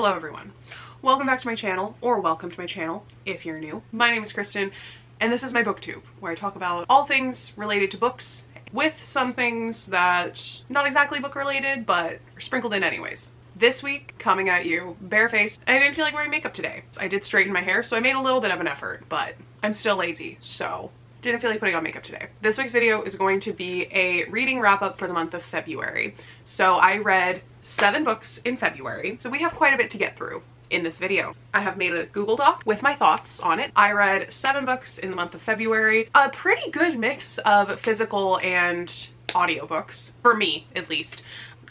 Hello everyone. Welcome back to my channel, or welcome to my channel if you're new. My name is Kristen, and this is my booktube, where I talk about all things related to books, with some things that not exactly book related, but are sprinkled in anyways. This week, coming at you barefaced, and I didn't feel like wearing makeup today. I did straighten my hair, so I made a little bit of an effort, but I'm still lazy, so didn't feel like putting on makeup today. This week's video is going to be a reading wrap up for the month of February. So I read 7 books in February, so we have quite a bit to get through in this video. I have made a Google Doc with my thoughts on it. I read 7 books in the month of February, a pretty good mix of physical and audiobooks, for me at least.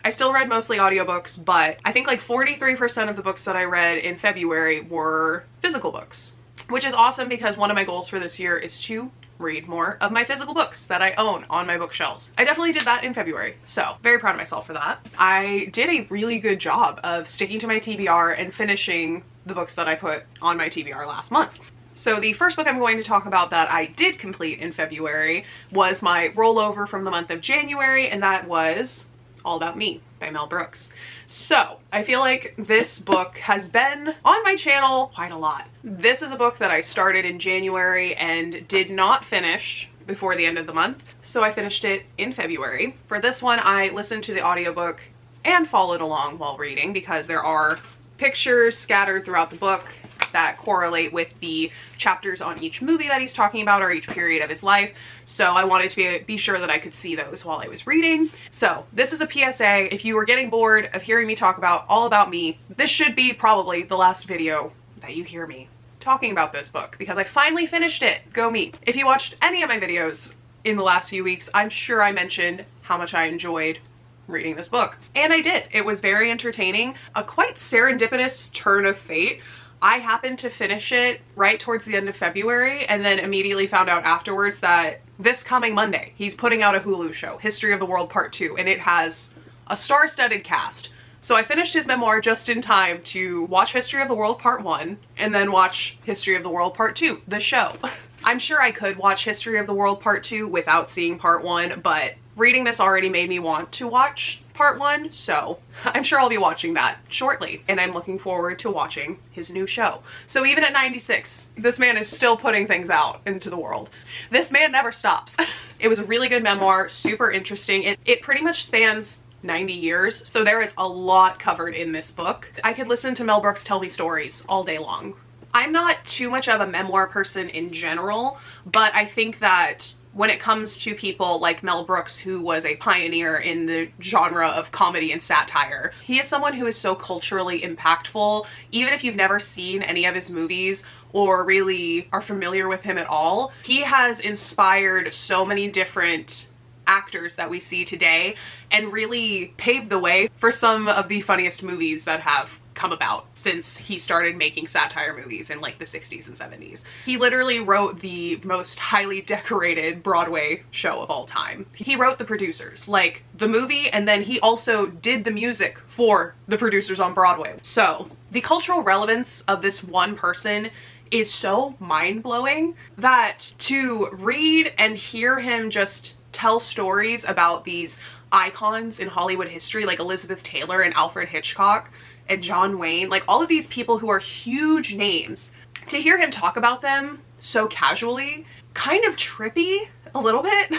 I still read mostly audiobooks, but I think like 43% of the books that I read in February were physical books, which is awesome because one of my goals for this year is to read more of my physical books that I own on my bookshelves. I definitely did that in February, so very proud of myself for that. I did a really good job of sticking to my TBR and finishing the books that I put on my TBR last month. So the first book I'm going to talk about that I did complete in February was my rollover from the month of January, and that was All About Me by Mel Brooks. So I feel like this book has been on my channel quite a lot. This is a book that I started in January and did not finish before the end of the month, so I finished it in February. For this one, I listened to the audiobook and followed along while reading because there are pictures scattered throughout the book that correlate with the chapters on each movie that he's talking about or each period of his life. So I wanted to be sure that I could see those while I was reading. So this is a PSA. If you were getting bored of hearing me talk about All About Me, this should be probably the last video that you hear me talking about this book because I finally finished it. Go me. If you watched any of my videos in the last few weeks, I'm sure I mentioned how much I enjoyed reading this book. And I did. It was very entertaining. A quite serendipitous turn of fate. I happened to finish it right towards the end of February and then immediately found out afterwards that this coming Monday, he's putting out a Hulu show, History of the World Part 2, and it has a star-studded cast. So I finished his memoir just in time to watch History of the World Part 1 and then watch History of the World Part 2, the show. I'm sure I could watch History of the World Part 2 without seeing Part 1, but reading this already made me want to watch Part 1, so I'm sure I'll be watching that shortly, and I'm looking forward to watching his new show. So even at 96, this man is still putting things out into the world. This man never stops. It was a really good memoir, super interesting. It pretty much spans 90 years, so there is a lot covered in this book. I could listen to Mel Brooks tell me stories all day long. I'm not too much of a memoir person in general, but I think that when it comes to people like Mel Brooks, who was a pioneer in the genre of comedy and satire, he is someone who is so culturally impactful. Even if you've never seen any of his movies or really are familiar with him at all, he has inspired so many different actors that we see today and really paved the way for some of the funniest movies that have come about since he started making satire movies in like the 60s and 70s. He literally wrote the most highly decorated Broadway show of all time. He wrote the producers, like the movie, and then he also did the music for the producers on Broadway. So the cultural relevance of this one person is so mind-blowing that to read and hear him just tell stories about these icons in Hollywood history like Elizabeth Taylor and Alfred Hitchcock and John Wayne, like all of these people who are huge names, to hear him talk about them so casually, kind of trippy a little bit,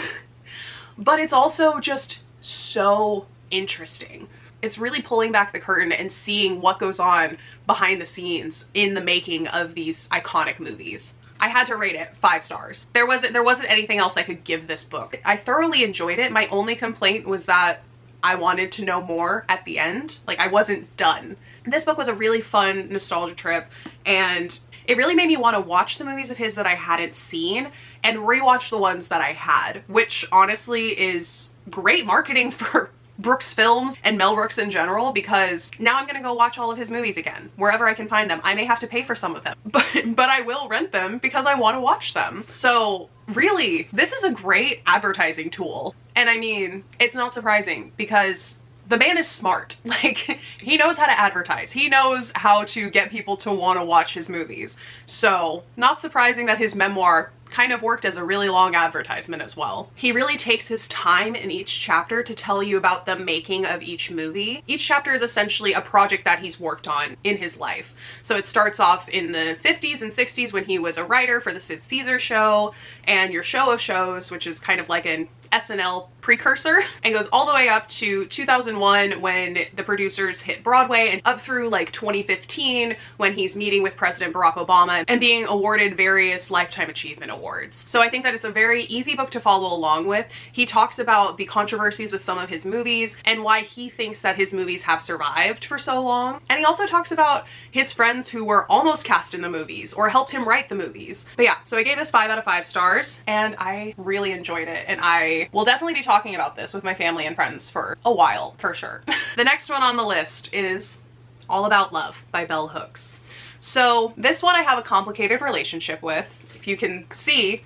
but it's also just so interesting. It's really pulling back the curtain and seeing what goes on behind the scenes in the making of these iconic movies. I had to rate it 5 stars. There wasn't anything else I could give this book. I thoroughly enjoyed it. My only complaint was that I wanted to know more at the end. Like, I wasn't done. This book was a really fun nostalgia trip, and it really made me want to watch the movies of his that I hadn't seen and rewatch the ones that I had, which honestly is great marketing for Brooks Films and Mel Brooks in general, because now I'm gonna go watch all of his movies again, wherever I can find them. I may have to pay for some of them, but I will rent them because I want to watch them. So really, this is a great advertising tool. And I mean, it's not surprising because the man is smart. Like, he knows how to advertise. He knows how to get people to want to watch his movies. So not surprising that his memoir kind of worked as a really long advertisement as well. He really takes his time in each chapter to tell you about the making of each movie. Each chapter is essentially a project that he's worked on in his life. So it starts off in the 50s and 60s when he was a writer for the Sid Caesar Show and Your Show of Shows, which is kind of like an SNL precursor, and goes all the way up to 2001 when the producers hit Broadway, and up through like 2015 when he's meeting with President Barack Obama and being awarded various Lifetime Achievement Awards. So I think that it's a very easy book to follow along with. He talks about the controversies with some of his movies and why he thinks that his movies have survived for so long. And he also talks about his friends who were almost cast in the movies or helped him write the movies. But yeah, so I gave this 5 out of 5 stars and I really enjoyed it, and I will definitely be talking about this with my family and friends for a while, for sure. The next one on the list is All About Love by Bell Hooks. So this one I have a complicated relationship with. If you can see,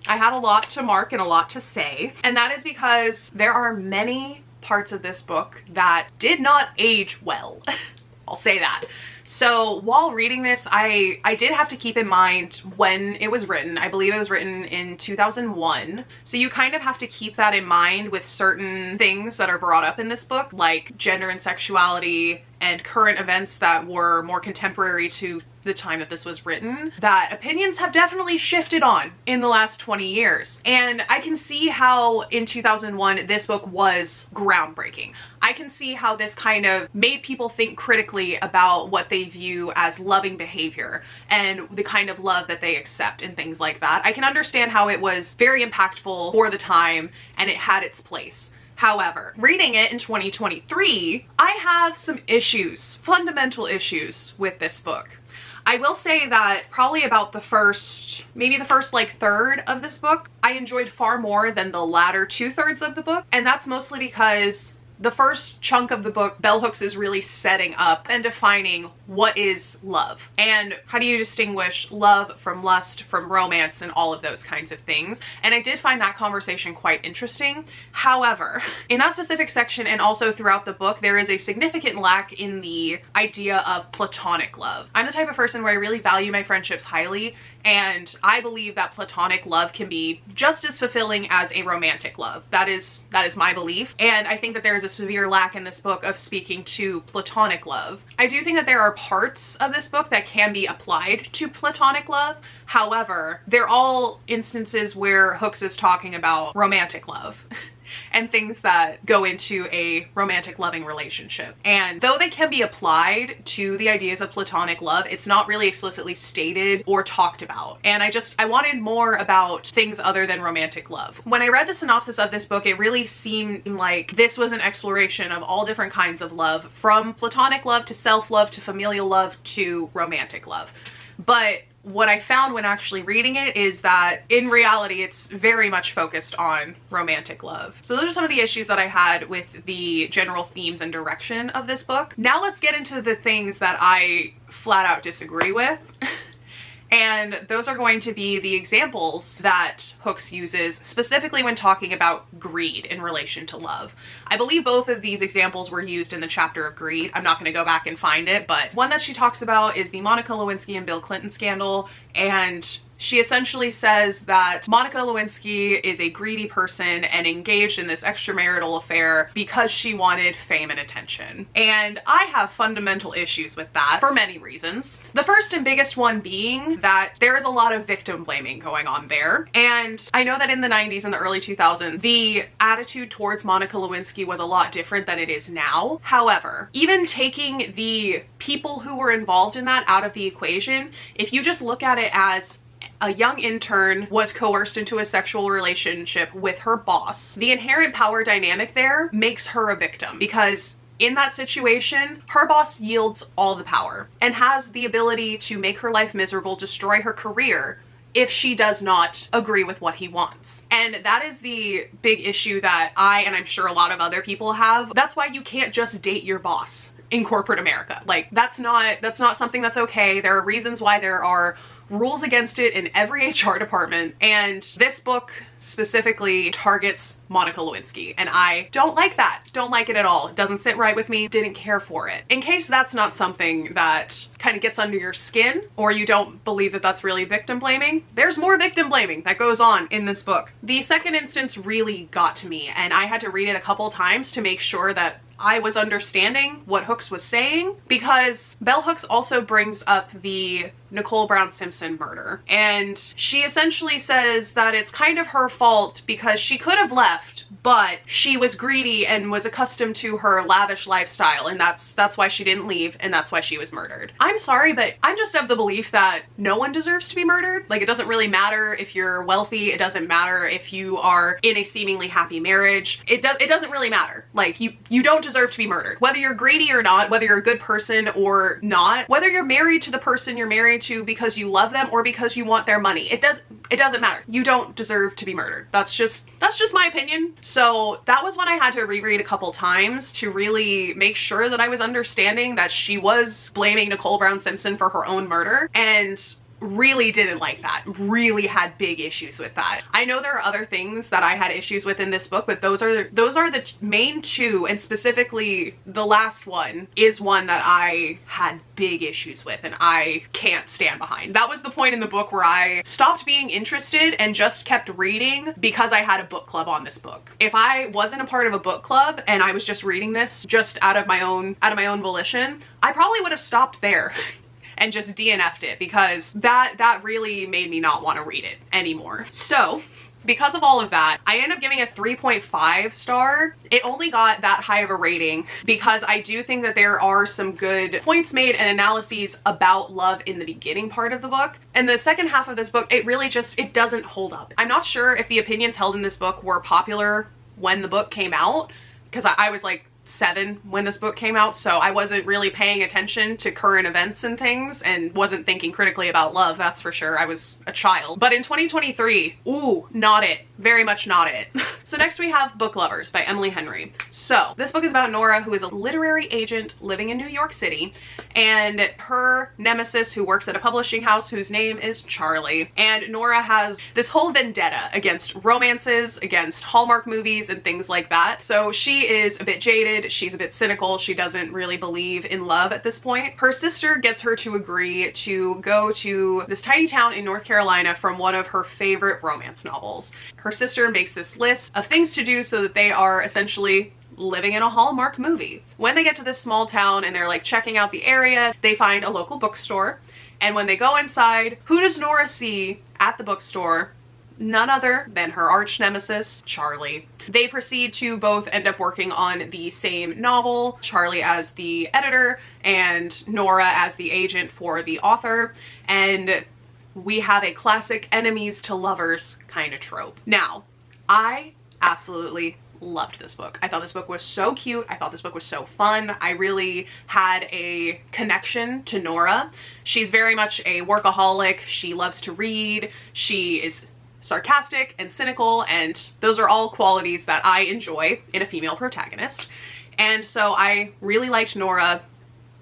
I had a lot to mark and a lot to say, and that is because there are many parts of this book that did not age well. I'll say that. So while reading this, I did have to keep in mind when it was written. I believe it was written in 2001. So you kind of have to keep that in mind with certain things that are brought up in this book, like gender and sexuality and current events that were more contemporary to the time that this was written, that opinions have definitely shifted on in the last 20 years. And I can see how in 2001 this book was groundbreaking. I can see how this kind of made people think critically about what they view as loving behavior and the kind of love that they accept and things like that. I can understand how it was very impactful for the time and it had its place. However, reading it in 2023, I have some issues, fundamental issues with this book. I will say that probably about the first, maybe the first like third of this book, I enjoyed far more than the latter 2/3 of the book. And that's mostly because the first chunk of the book, Bell Hooks is really setting up and defining what is love and how do you distinguish love from lust, from romance, and all of those kinds of things. And I did find that conversation quite interesting. However, in that specific section and also throughout the book, there is a significant lack in the idea of platonic love. I'm the type of person where I really value my friendships highly, and I believe that platonic love can be just as fulfilling as a romantic love. That is my belief. And I think that there is a severe lack in this book of speaking to platonic love. I do think that there are parts of this book that can be applied to platonic love. However, they're all instances where Hooks is talking about romantic love. And things that go into a romantic loving relationship. And though they can be applied to the ideas of platonic love, it's not really explicitly stated or talked about. And I wanted more about things other than romantic love. When I read the synopsis of this book, it really seemed like this was an exploration of all different kinds of love, from platonic love to self-love to familial love to romantic love. But what I found when actually reading it is that in reality it's very much focused on romantic love. So those are some of the issues that I had with the general themes and direction of this book. Now let's get into the things that I flat out disagree with. And those are going to be the examples that Hooks uses specifically when talking about greed in relation to love. I believe both of these examples were used in the chapter of greed. I'm not going to go back and find it, but one that she talks about is the Monica Lewinsky and Bill Clinton scandal, and she essentially says that Monica Lewinsky is a greedy person and engaged in this extramarital affair because she wanted fame and attention. And I have fundamental issues with that for many reasons. The first and biggest one being that there is a lot of victim blaming going on there. And I know that in the 90s and the early 2000s, the attitude towards Monica Lewinsky was a lot different than it is now. However, even taking the people who were involved in that out of the equation, if you just look at it as a young intern was coerced into a sexual relationship with her boss, the inherent power dynamic there makes her a victim, because in that situation, her boss yields all the power and has the ability to make her life miserable, destroy her career if she does not agree with what he wants. And that is the big issue that I, and I'm sure a lot of other people have. That's why you can't just date your boss in corporate America. Like, that's not something that's okay. There are reasons why there are rules against it in every HR department, and this book specifically targets Monica Lewinsky, and I don't like that. Don't like it at all. It doesn't sit right with me. Didn't care for it. In case that's not something that kind of gets under your skin, or you don't believe that that's really victim blaming, there's more victim blaming that goes on in this book. The second instance really got to me, and I had to read it a couple times to make sure that I was understanding what Hooks was saying, because Bell Hooks also brings up the Nicole Brown Simpson murder, and she essentially says that it's kind of her fault because she could have left, but she was greedy and was accustomed to her lavish lifestyle, and that's why she didn't leave, and that's why she was murdered. I'm sorry, but I'm just of the belief that no one deserves to be murdered. Like, it doesn't really matter if you're wealthy, it doesn't matter if you are in a seemingly happy marriage. It doesn't really matter. Like, you don't deserve to be murdered. Whether you're greedy or not, whether you're a good person or not, whether you're married to the person you're married to because you love them or because you want their money, it doesn't matter. You don't deserve to be murdered. That's just my opinion. So that was when I had to reread a couple times to really make sure that I was understanding that she was blaming Nicole Brown Simpson for her own murder, and really didn't like that. Really had big issues with that. I know there are other things that I had issues with in this book, but those are the main two, and specifically the last one is one that I had big issues with and I can't stand behind. That was the point in the book where I stopped being interested and just kept reading because I had a book club on this book. If I wasn't a part of a book club and I was just reading this just out of my own volition, I probably would have stopped there and just DNF'd it, because that really made me not want to read it anymore. So because of all of that, I ended up giving a 3.5 star. It only got that high of a rating because I do think that there are some good points made and analyses about love in the beginning part of the book. And the second half of this book, it doesn't hold up. I'm not sure if the opinions held in this book were popular when the book came out, because I was like 7 when this book came out, so I wasn't really paying attention to current events and things and wasn't thinking critically about love, that's for sure. I was a child. But in 2023, ooh, not it. Very much not it. So next we have Book Lovers by Emily Henry. So this book is about Nora, who is a literary agent living in New York City, and her nemesis who works at a publishing house whose name is Charlie. And Nora has this whole vendetta against romances, against Hallmark movies and things like that. So she is a bit jaded, she's a bit cynical, she doesn't really believe in love at this point. Her sister gets her to agree to go to this tiny town in North Carolina from one of her favorite romance novels. Her sister makes this list of things to do so that they are essentially living in a Hallmark movie. When they get to this small town and they're like checking out the area, they find a local bookstore. And when they go inside, who does Nora see at the bookstore? None other than her arch nemesis, Charlie. They proceed to both end up working on the same novel, Charlie as the editor and Nora as the agent for the author. And we have a classic enemies to lovers kind of trope. Now, I absolutely loved this book. I thought this book was so cute. I thought this book was so fun. I really had a connection to Nora. She's very much a workaholic. She loves to read. She is sarcastic and cynical, and those are all qualities that I enjoy in a female protagonist. And so I really liked Nora.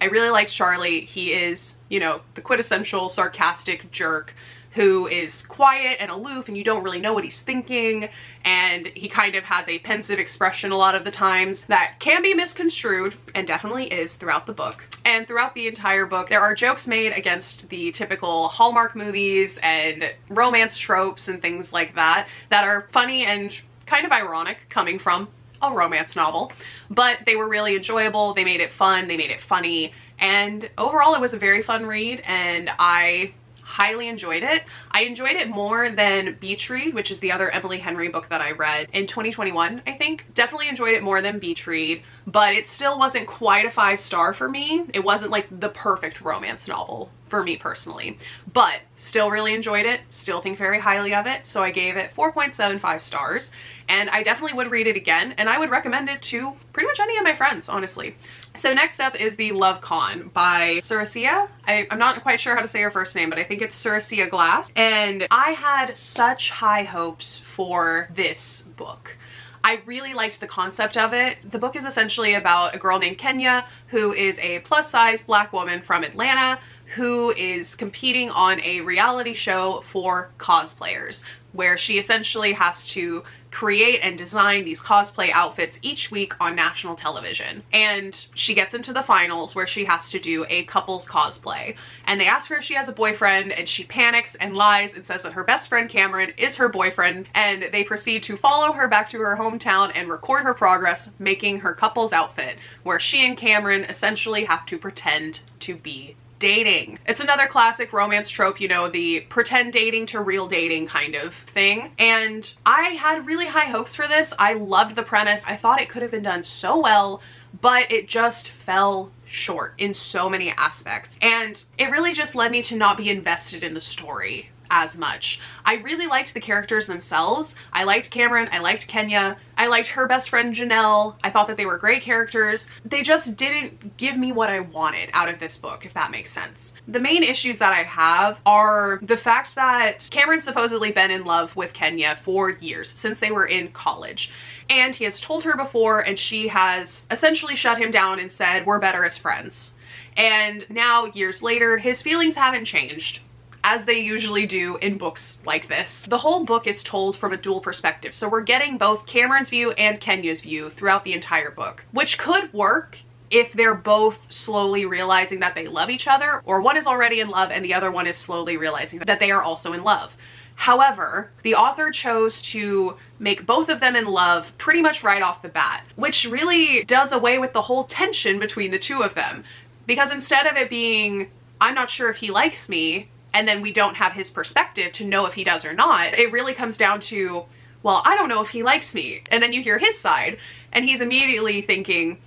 I really liked Charlie. He is, you know, the quintessential sarcastic jerk who is quiet and aloof and you don't really know what he's thinking, and he kind of has a pensive expression a lot of the times that can be misconstrued, and definitely is throughout the book. And throughout the entire book there are jokes made against the typical Hallmark movies and romance tropes and things like that that are funny and kind of ironic coming from a romance novel, but they were really enjoyable. They made it fun, they made it funny, and overall it was a very fun read, and I highly enjoyed it. I enjoyed it more than Beach Read, which is the other Emily Henry book that I read in 2021, I think. Definitely enjoyed it more than Beach Read, but it still wasn't quite a 5-star for me. It wasn't like the perfect romance novel for me personally, but still really enjoyed it, still think very highly of it, so I gave it 4.75 stars, and I definitely would read it again, and I would recommend it to pretty much any of my friends, honestly. So next up is The Love Con by Serresia. I'm not quite sure how to say her first name, but I think it's Serresia Glass, and I had such high hopes for this book. I really liked the concept of it. The book is essentially about a girl named Kenya who is a plus-size black woman from Atlanta who is competing on a reality show for cosplayers, where she essentially has to create and design these cosplay outfits each week on national television. And she gets into the finals where she has to do a couple's cosplay. And they ask her if she has a boyfriend, and she panics and lies and says that her best friend Cameron is her boyfriend. And they proceed to follow her back to her hometown and record her progress making her couple's outfit, where she and Cameron essentially have to pretend to be dating. It's another classic romance trope, you know, the pretend dating to real dating kind of thing. And I had really high hopes for this. I loved the premise. I thought it could have been done so well, but it just fell short in so many aspects. And it really just led me to not be invested in the story as much. I really liked the characters themselves. I liked Cameron, I liked Kenya, I liked her best friend Janelle. I thought that they were great characters. They just didn't give me what I wanted out of this book, if that makes sense. The main issues that I have are the fact that Cameron's supposedly been in love with Kenya for years, since they were in college. And he has told her before, and she has essentially shut him down and said, we're better as friends. And now, years later, his feelings haven't changed, as they usually do in books like this. The whole book is told from a dual perspective, so we're getting both Cameron's view and Kenya's view throughout the entire book, which could work if they're both slowly realizing that they love each other, or one is already in love and the other one is slowly realizing that they are also in love. However, the author chose to make both of them in love pretty much right off the bat, which really does away with the whole tension between the two of them. Because instead of it being, I'm not sure if he likes me, and then we don't have his perspective to know if he does or not, it really comes down to, well, I don't know if he likes me. And then you hear his side, and he's immediately thinking,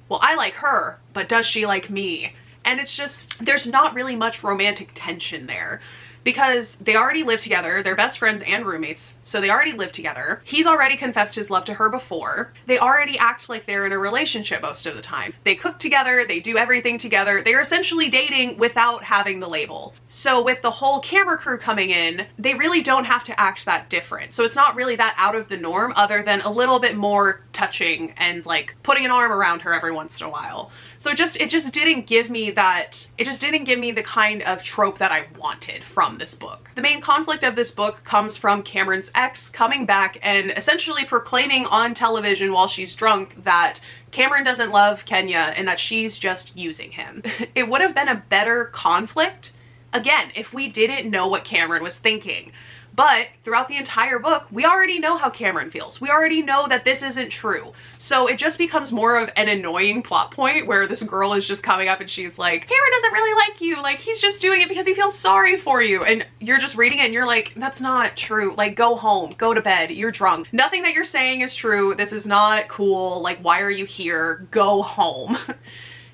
well, I like her, but does she like me? And it's just, there's not really much romantic tension there, because they already live together. They're best friends and roommates, so they already live together. He's already confessed his love to her before. They already act like they're in a relationship most of the time. They cook together, they do everything together. They're essentially dating without having the label. So with the whole camera crew coming in, they really don't have to act that different. So it's not really that out of the norm, other than a little bit more touching and like putting an arm around her every once in a while. So it just didn't give me that, it just didn't give me the kind of trope that I wanted from this book. The main conflict of this book comes from Cameron's ex coming back and essentially proclaiming on television while she's drunk that Cameron doesn't love Kenya and that she's just using him. It would have been a better conflict, again, if we didn't know what Cameron was thinking. But throughout the entire book, we already know how Cameron feels. We already know that this isn't true. So it just becomes more of an annoying plot point where this girl is just coming up and she's like, Cameron doesn't really like you. Like, he's just doing it because he feels sorry for you. And you're just reading it and you're like, that's not true. Like, go home, go to bed, you're drunk. Nothing that you're saying is true. This is not cool. Like, why are you here? Go home.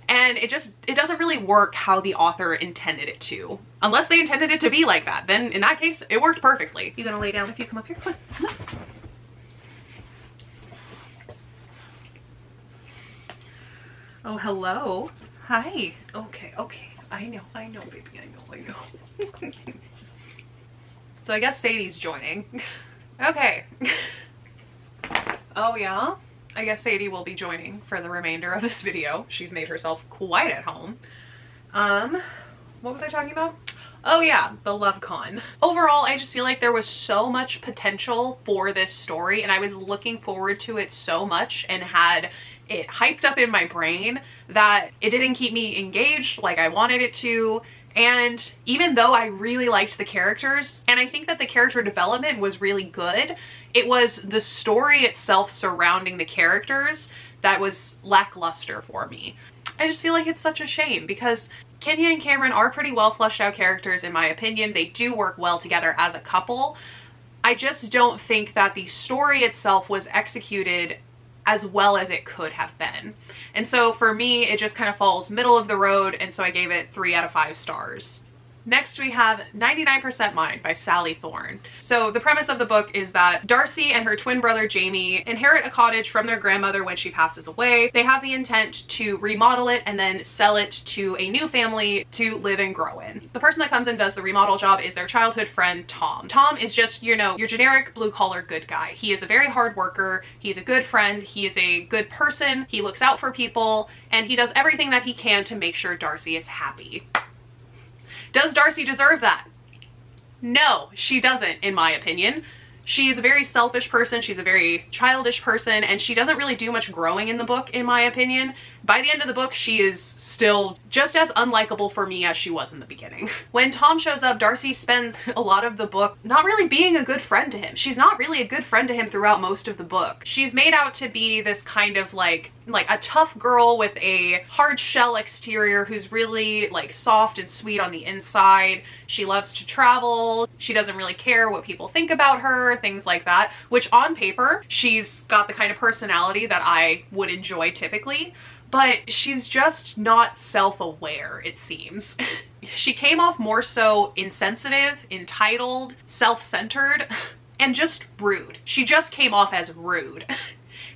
And it doesn't really work how the author intended it to. Unless they intended it to be like that, then in that case, it worked perfectly. You gonna lay down if you come up here? Come on, come on. Oh, hello. Hi. Okay, okay. I know, baby, I know. So I guess Sadie's joining. Okay. Oh yeah? I guess Sadie will be joining for the remainder of this video. She's made herself quite at home. What was I talking about? Oh yeah, the love con. Overall, I just feel like there was so much potential for this story and I was looking forward to it so much and had it hyped up in my brain that it didn't keep me engaged like I wanted it to. And even though I really liked the characters, and I think that the character development was really good, it was the story itself surrounding the characters that was lackluster for me. I just feel like it's such a shame because Kenya and Cameron are pretty well fleshed out characters in my opinion. They do work well together as a couple. I just don't think that the story itself was executed as well as it could have been. And so for me, it just kind of falls middle of the road, and so I gave it 3 out of 5 stars. Next we have 99% Mine by Sally Thorne. So the premise of the book is that Darcy and her twin brother Jamie inherit a cottage from their grandmother when she passes away. They have the intent to remodel it and then sell it to a new family to live and grow in. The person that comes and does the remodel job is their childhood friend Tom. Tom is just, you know, your generic blue-collar good guy. He is a very hard worker, he's a good friend, he is a good person, he looks out for people, and he does everything that he can to make sure Darcy is happy. Does Darcy deserve that? No, she doesn't, in my opinion. She's a very selfish person, she's a very childish person, and she doesn't really do much growing in the book, in my opinion. By the end of the book, she is still just as unlikable for me as she was in the beginning. When Tom shows up, Darcy spends a lot of the book not really being a good friend to him. She's not really a good friend to him throughout most of the book. She's made out to be this kind of like a tough girl with a hard shell exterior who's really like soft and sweet on the inside. She loves to travel. She doesn't really care what people think about her, things like that, which on paper, she's got the kind of personality that I would enjoy typically. But she's just not self-aware, it seems. She came off more so insensitive, entitled, self-centered, and just rude. She just came off as rude.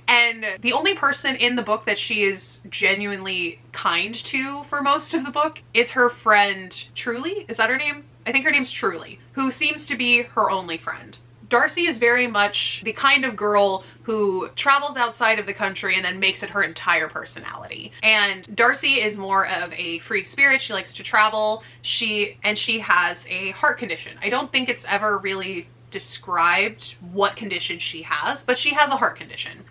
And the only person in the book that she is genuinely kind to for most of the book is her friend Truly. Is that her name? I think her name's Truly, who seems to be her only friend. Darcy is very much the kind of girl who travels outside of the country and then makes it her entire personality. And Darcy is more of a free spirit. She likes to travel. She has a heart condition. I don't think it's ever really described what condition she has, but she has a heart condition.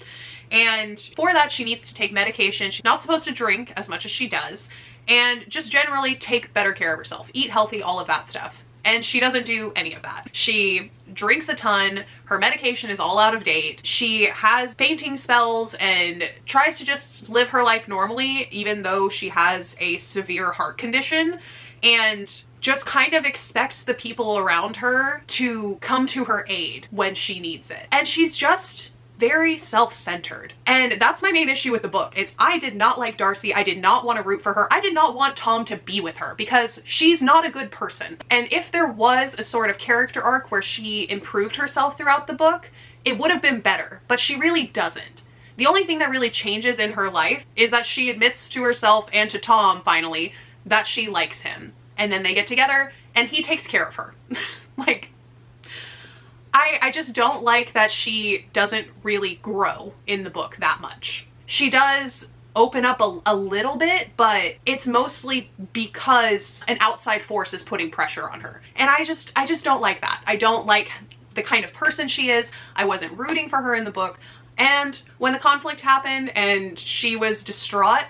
And for that, she needs to take medication. She's not supposed to drink as much as she does, and just generally take better care of herself, eat healthy, all of that stuff. And she doesn't do any of that. She drinks a ton, her medication is all out of date, she has fainting spells and tries to just live her life normally even though she has a severe heart condition, and just kind of expects the people around her to come to her aid when she needs it. And she's just very self-centered. And that's my main issue with the book, is I did not like Darcy. I did not want to root for her. I did not want Tom to be with her because she's not a good person. And if there was a sort of character arc where she improved herself throughout the book, it would have been better, but she really doesn't. The only thing that really changes in her life is that she admits to herself and to Tom, finally, that she likes him. And then they get together and he takes care of her. Like, I just don't like that she doesn't really grow in the book that much. She does open up a little bit, but it's mostly because an outside force is putting pressure on her. And I just don't like that. I don't like the kind of person she is. I wasn't rooting for her in the book. And when the conflict happened and she was distraught,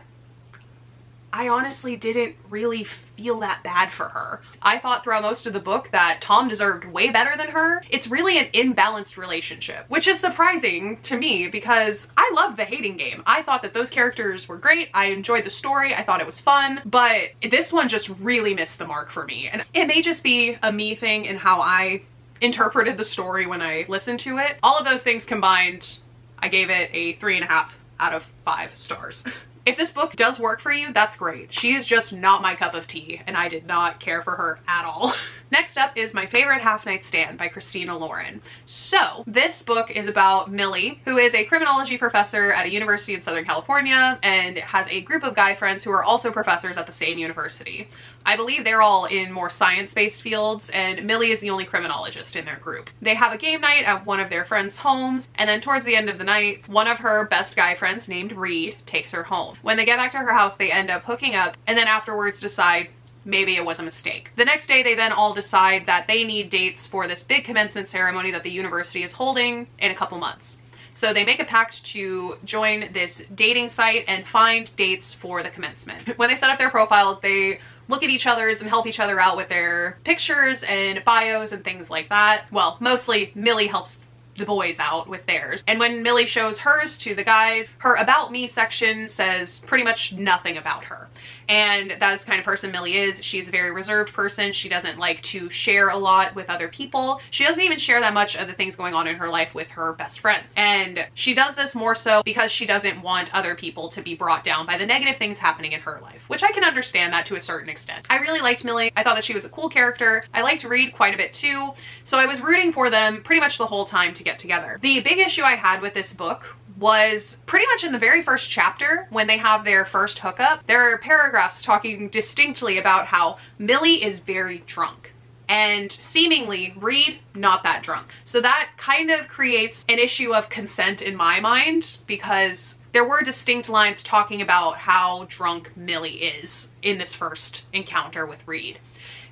I honestly didn't really feel that bad for her. I thought throughout most of the book that Tom deserved way better than her. It's really an imbalanced relationship, which is surprising to me because I loved the Hating Game. I thought that those characters were great. I enjoyed the story. I thought it was fun, but this one just really missed the mark for me. And it may just be a me thing in how I interpreted the story when I listened to it. All of those things combined, I gave it a 3.5 out of 5 stars. If this book does work for you, that's great. She is just not my cup of tea, and I did not care for her at all. Next up is My Favorite Half-Night Stand by Christina Lauren. So, this book is about Millie, who is a criminology professor at a university in Southern California, and has a group of guy friends who are also professors at the same university. I believe they're all in more science-based fields, and Millie is the only criminologist in their group. They have a game night at one of their friends' homes, and then towards the end of the night, one of her best guy friends named Reed takes her home. When they get back to her house, they end up hooking up, and then afterwards decide maybe it was a mistake. The next day, they then all decide that they need dates for this big commencement ceremony that the university is holding in a couple months. So they make a pact to join this dating site and find dates for the commencement. When they set up their profiles, they look at each other's and help each other out with their pictures and bios and things like that. Well, mostly Millie helps the boys out with theirs. And when Millie shows hers to the guys, her About Me section says pretty much nothing about her. And that is the kind of person Millie is. She's a very reserved person. She doesn't like to share a lot with other people. She doesn't even share that much of the things going on in her life with her best friends. And she does this more so because she doesn't want other people to be brought down by the negative things happening in her life, which I can understand that to a certain extent. I really liked Millie. I thought that she was a cool character. I liked Reed quite a bit too. So I was rooting for them pretty much the whole time to get together. The big issue I had with this book was pretty much in the very first chapter when they have their first hookup. There are paragraphs talking distinctly about how Millie is very drunk and seemingly Reed not that drunk. So that kind of creates an issue of consent in my mind, because there were distinct lines talking about how drunk Millie is in this first encounter with Reed.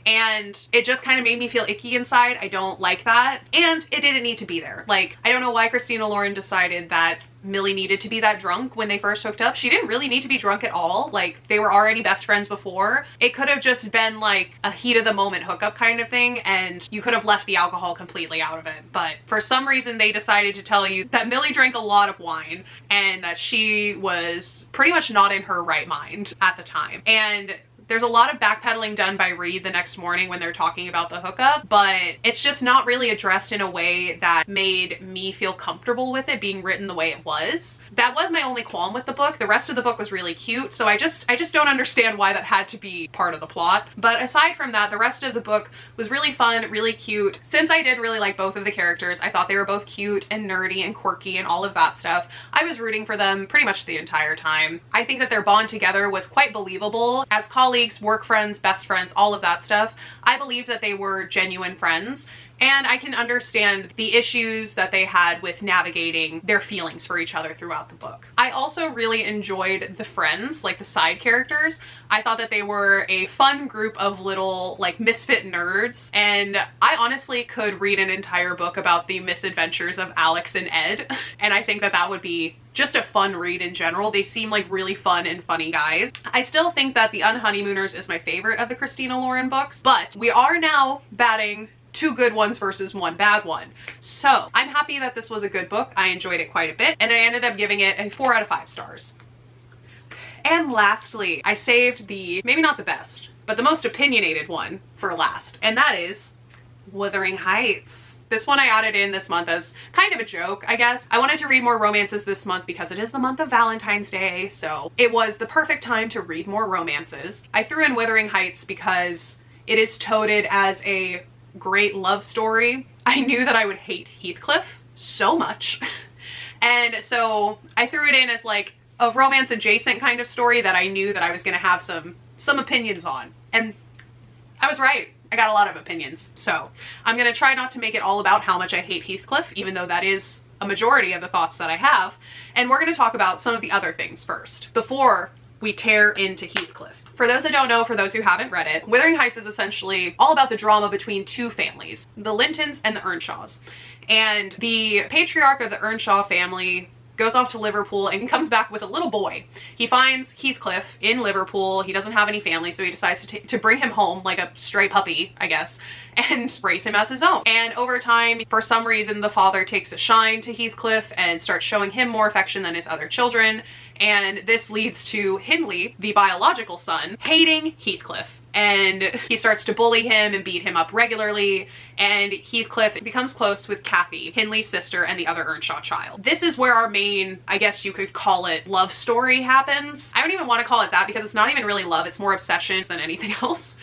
and it just kind of made me feel icky inside. I don't like that, and it didn't need to be there. Like, I don't know why Christina Lauren decided that Millie needed to be that drunk when they first hooked up. She didn't really need to be drunk at all. Like, they were already best friends before. It could have just been like a heat of the moment hookup kind of thing, and you could have left the alcohol completely out of it. But for some reason they decided to tell you that Millie drank a lot of wine and that she was pretty much not in her right mind at the time. And there's a lot of backpedaling done by Reed the next morning when they're talking about the hookup, but it's just not really addressed in a way that made me feel comfortable with it being written the way it was. That was my only qualm with the book. The rest of the book was really cute, so I just don't understand why that had to be part of the plot. But aside from that, the rest of the book was really fun, really cute. Since I did really like both of the characters, I thought they were both cute and nerdy and quirky and all of that stuff. I was rooting for them pretty much the entire time. I think that their bond together was quite believable. As colleagues, work friends, best friends, all of that stuff, I believed that they were genuine friends. And I can understand the issues that they had with navigating their feelings for each other throughout the book. I also really enjoyed the friends, like the side characters. I thought that they were a fun group of little like misfit nerds, and I honestly could read an entire book about the misadventures of Alex and Ed, and I think that that would be just a fun read in general. They seem like really fun and funny guys. I still think that The Unhoneymooners is my favorite of the Christina Lauren books, but we are now batting 2 good ones versus 1 bad one. So I'm happy that this was a good book. I enjoyed it quite a bit, and I ended up giving it a 4 out of 5 stars. And lastly, I saved the, maybe not the best, but the most opinionated one for last, and that is Wuthering Heights. This one I added in this month as kind of a joke, I guess. I wanted to read more romances this month because it is the month of Valentine's Day, so it was the perfect time to read more romances. I threw in Wuthering Heights because it is touted as a great love story. I knew that I would hate Heathcliff so much. And so I threw it in as like a romance adjacent kind of story that I knew that I was gonna have some opinions on. And I was right. I got a lot of opinions. So I'm gonna try not to make it all about how much I hate Heathcliff, even though that is a majority of the thoughts that I have. And we're gonna talk about some of the other things first, before we tear into Heathcliff. For those that don't know, for those who haven't read it, Wuthering Heights is essentially all about the drama between 2 families, the Lintons and the Earnshaws. And the patriarch of the Earnshaw family goes off to Liverpool and comes back with a little boy. He finds Heathcliff in Liverpool. He doesn't have any family, so he decides to bring him home like a stray puppy, I guess, and raise him as his own. And over time, for some reason, the father takes a shine to Heathcliff and starts showing him more affection than his other children. And this leads to Hindley, the biological son, hating Heathcliff. And he starts to bully him and beat him up regularly, and Heathcliff becomes close with Cathy, Hindley's sister, and the other Earnshaw child. This is where our main, I guess you could call it, love story happens. I don't even want to call it that because it's not even really love, it's more obsession than anything else.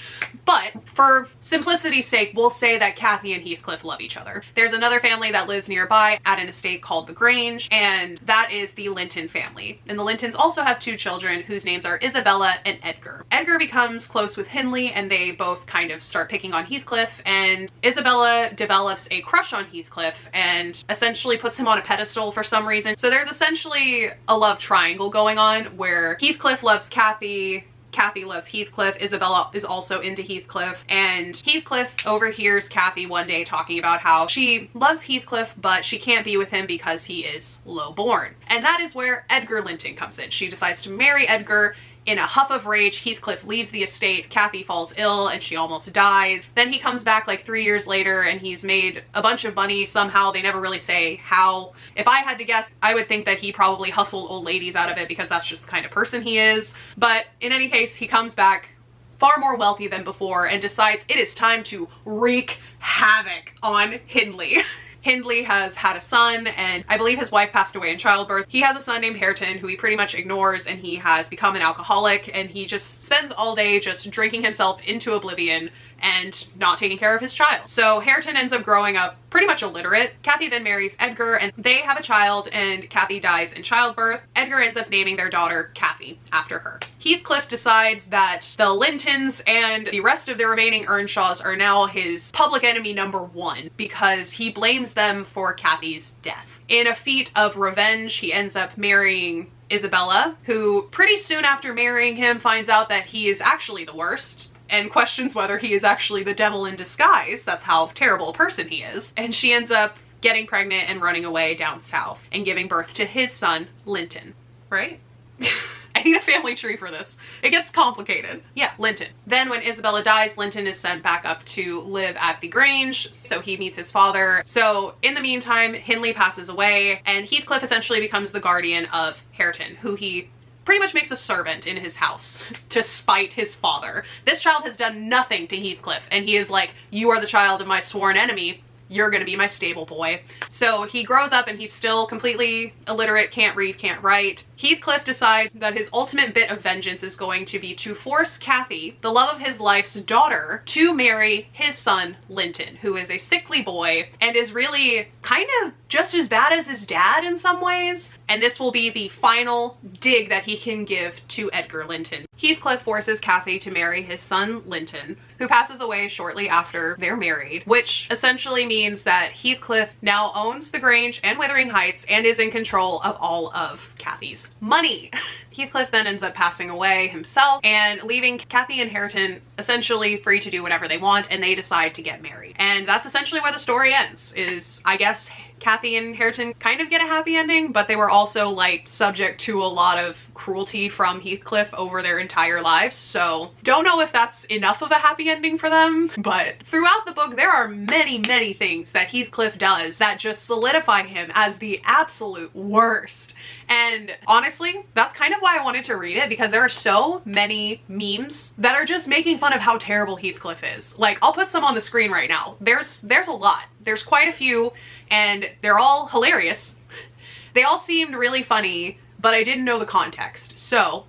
But for simplicity's sake, we'll say that Cathy and Heathcliff love each other. There's another family that lives nearby at an estate called the Grange, and that is the Linton family. And the Lintons also have 2 children whose names are Isabella and Edgar. Edgar becomes close with Hindley, and they both kind of start picking on Heathcliff, and Isabella develops a crush on Heathcliff and essentially puts him on a pedestal for some reason. So there's essentially a love triangle going on where Heathcliff loves Cathy, Cathy loves Heathcliff, Isabella is also into Heathcliff, and Heathcliff overhears Cathy one day talking about how she loves Heathcliff, but she can't be with him because he is low-born. And that is where Edgar Linton comes in. She decides to marry Edgar. In a huff of rage, Heathcliff leaves the estate, Cathy falls ill and she almost dies. Then he comes back like 3 years later and he's made a bunch of money somehow. They never really say how. If I had to guess, I would think that he probably hustled old ladies out of it because that's just the kind of person he is. But in any case, he comes back far more wealthy than before and decides it is time to wreak havoc on Hindley. Hindley has had a son, and I believe his wife passed away in childbirth. He has a son named Hareton who he pretty much ignores, and he has become an alcoholic, and he just spends all day just drinking himself into oblivion and not taking care of his child. So Hareton ends up growing up pretty much illiterate. Cathy then marries Edgar and they have a child, and Cathy dies in childbirth. Edgar ends up naming their daughter Cathy after her. Heathcliff decides that the Lintons and the rest of the remaining Earnshaws are now his public enemy #1 because he blames them for Cathy's death. In a feat of revenge, he ends up marrying Isabella, who pretty soon after marrying him finds out that he is actually the worst. and questions whether he is actually the devil in disguise. That's how terrible a person he is. And she ends up getting pregnant and running away down south and giving birth to his son, Linton. Right? I need a family tree for this. It gets complicated. Yeah, Linton. Then when Isabella dies, Linton is sent back up to live at the Grange, so he meets his father. So in the meantime, Hindley passes away, and Heathcliff essentially becomes the guardian of Hareton, who he pretty much makes a servant in his house to spite his father. This child has done nothing to Heathcliff, and he is like, you are the child of my sworn enemy. You're gonna be my stable boy. So he grows up and he's still completely illiterate, can't read, can't write. Heathcliff decides that his ultimate bit of vengeance is going to be to force Cathy, the love of his life's daughter, to marry his son, Linton, who is a sickly boy and is really kind of just as bad as his dad in some ways. And this will be the final dig that he can give to Edgar Linton. Heathcliff forces Cathy to marry his son, Linton, who passes away shortly after they're married, which essentially means that Heathcliff now owns the Grange and Wuthering Heights and is in control of all of Cathy's money. Heathcliff then ends up passing away himself and leaving Cathy and Hareton essentially free to do whatever they want, and they decide to get married. And that's essentially where the story ends, is I guess Cathy and Hareton kind of get a happy ending, but they were also like subject to a lot of cruelty from Heathcliff over their entire lives. So don't know if that's enough of a happy ending for them, but throughout the book there are many, many things that Heathcliff does that just solidify him as the absolute worst. And honestly, that's kind of why I wanted to read it, because there are so many memes that are just making fun of how terrible Heathcliff is. Like, I'll put some on the screen right now. There's a lot. There's quite a few, and they're all hilarious. They all seemed really funny, but I didn't know the context. So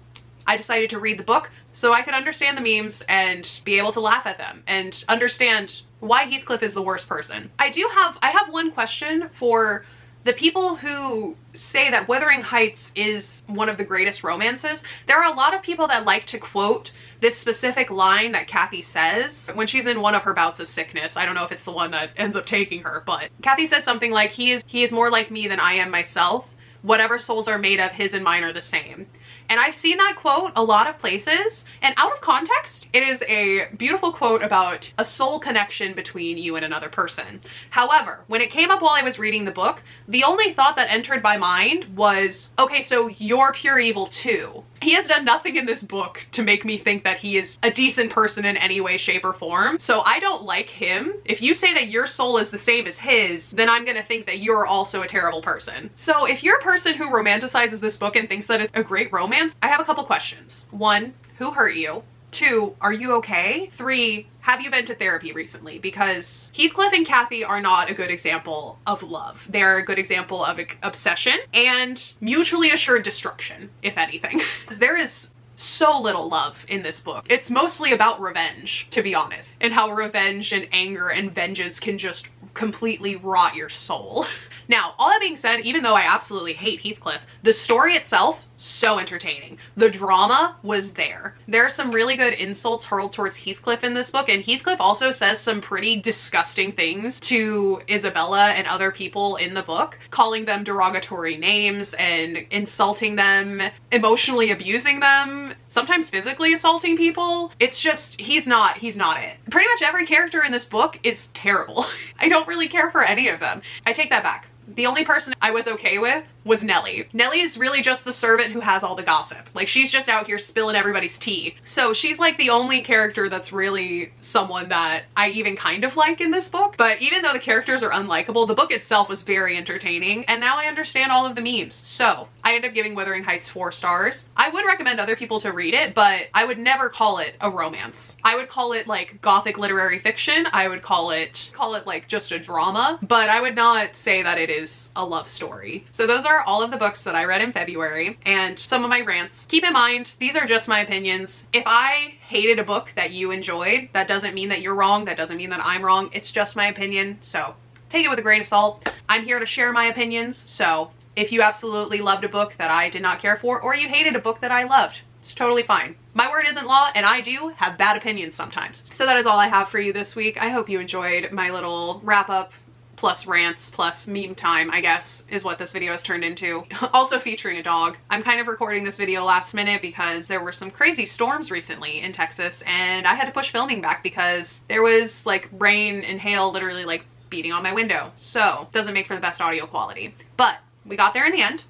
I decided to read the book so I could understand the memes and be able to laugh at them and understand why Heathcliff is the worst person. I have one question for the people who say that Wuthering Heights is one of the greatest romances. There are a lot of people that like to quote this specific line that Cathy says when she's in one of her bouts of sickness. I don't know if it's the one that ends up taking her, but Cathy says something like, he is more like me than I am myself. Whatever souls are made of, his and mine are the same. And I've seen that quote a lot of places, and out of context, it is a beautiful quote about a soul connection between you and another person. However, when it came up while I was reading the book, the only thought that entered my mind was, okay, so you're pure evil too. He has done nothing in this book to make me think that he is a decent person in any way, shape, or form. So I don't like him. If you say that your soul is the same as his, then I'm gonna think that you're also a terrible person. So if you're a person who romanticizes this book and thinks that it's a great romance, I have a couple questions. 1, who hurt you? 2, are you okay? 3, have you been to therapy recently? Because Heathcliff and Cathy are not a good example of love. They're a good example of obsession and mutually assured destruction, if anything. There is so little love in this book. It's mostly about revenge, to be honest, and how revenge and anger and vengeance can just completely rot your soul. Now, all that being said, even though I absolutely hate Heathcliff, the story itself, so entertaining. The drama was there. There are some really good insults hurled towards Heathcliff in this book, and Heathcliff also says some pretty disgusting things to Isabella and other people in the book, calling them derogatory names and insulting them, emotionally abusing them, sometimes physically assaulting people. It's just, he's not it. Pretty much every character in this book is terrible. I don't really care for any of them. I take that back. The only person I was okay with was Nellie. Nellie is really just the servant who has all the gossip. Like, she's just out here spilling everybody's tea. So she's like the only character that's really someone that I even kind of like in this book. But even though the characters are unlikable, the book itself was very entertaining, and now I understand all of the memes. So I ended up giving Wuthering Heights 4 stars. I would recommend other people to read it, but I would never call it a romance. I would call it like gothic literary fiction. I would call it like just a drama, but I would not say that it is a love story. So those are all of the books that I read in February and some of my rants. Keep in mind, these are just my opinions. If I hated a book that you enjoyed, that doesn't mean that you're wrong. That doesn't mean that I'm wrong. It's just my opinion. So take it with a grain of salt. I'm here to share my opinions. So if you absolutely loved a book that I did not care for, or you hated a book that I loved, it's totally fine. My word isn't law, and I do have bad opinions sometimes. So that is all I have for you this week. I hope you enjoyed my little wrap up plus rants plus meme time, I guess, is what this video has turned into. Also featuring a dog. I'm kind of recording this video last minute because there were some crazy storms recently in Texas and I had to push filming back because there was like rain and hail literally like beating on my window. So doesn't make for the best audio quality, but we got there in the end.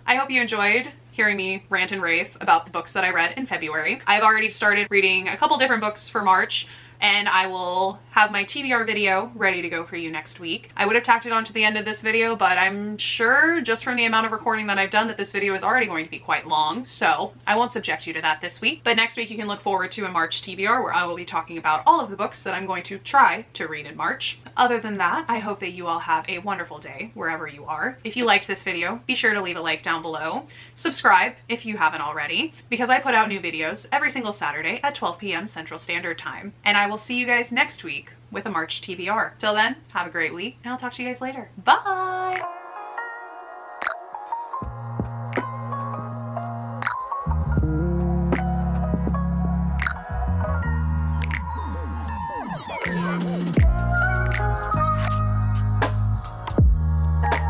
I hope you enjoyed hearing me rant and rave about the books that I read in February. I've already started reading a couple different books for March, and I will have my TBR video ready to go for you next week. I would have tacked it on to the end of this video, but I'm sure just from the amount of recording that I've done that this video is already going to be quite long, so I won't subject you to that this week. But next week you can look forward to a March TBR where I will be talking about all of the books that I'm going to try to read in March. Other than that, I hope that you all have a wonderful day wherever you are. If you liked this video, be sure to leave a like down below. Subscribe if you haven't already, because I put out new videos every single Saturday at 12 p.m. Central Standard Time. And I will see you guys next week with a March TBR. Till then, have a great week, and I'll talk to you guys later. Bye!